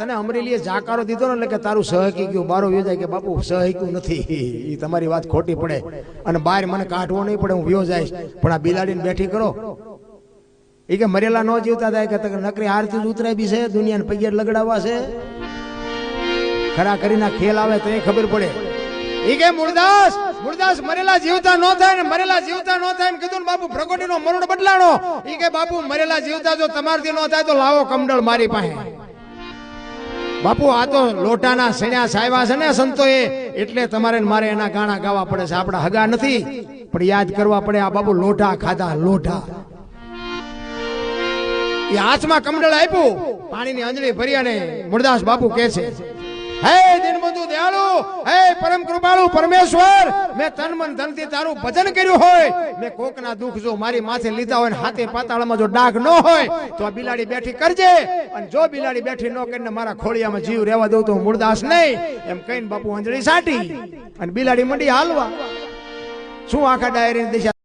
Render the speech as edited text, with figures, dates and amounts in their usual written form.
તને અમરેલીએ જાકારો દીધો ને એટલે કે તારું સહકી ગયું બારો વ્યો જાય કે બાપુ સહક્યું નથી, એ તમારી વાત ખોટી પડે અને બહાર મને કાઢવો નહીં પડે, હું વ્યો જઈશ, પણ આ બિલાડીને બેઠી કરો. એ કે મરેલા ન જીવતા થાય કે નકરી આરતી જ ઉતરાય બી છે, દુનિયાને પૈયર લગડાવવા છે, ખરા કરીને ખેલ આવે તો એ ખબર પડે. એ કે મૂળદાસ મરેલા જીવતા ન થાય ને મરેલા જીવતા ન થાય એમ કીધું ને બાપુ પ્રગટીનો મરણ બદલાણો. એ કે બાપુ મરેલા જીવતા જો તમારથી ન થાય તો લાવો કમડળ મારી પાસે. બાપુ આ તો લોટાના સણ્યા સાયવા છે ને સંતોએ, એટલે તમારે મારે એના ગાણા ગાવા પડે છે. આપણા હગા નથી પણ યાદ કરવા પડે. આ બાપુ લોઢા ખાધા, લોઢા. એ હાથમાં કમડળ આપ્યું, પાણીની અંજળી ભરી અને મૂળદાસ બાપુ કહે છે, હે દિનબંધુ દયાળુ, હે પરમ કૃપાળુ પરમેશ્વર, મેં તન મન ધનથી તારું ભજન કર્યું હોય, મેં કોકના દુઃખ જો મારી માથે લીધા હોય ને હાથે પાતાળમાં જો ડાઘ ન હોય તો આ બિલાડી બેઠી કરજે, અને જો બિલાડી બેઠી ન કરીને મારા ખોળિયામાં જીવ રહેવા દઉં તો મૂળદાસ નહીં એમ કહીને બાપુ અંજળી સાટી અને બિલાડી મંડી હાલવા. શું આખા ડાયરી દિશા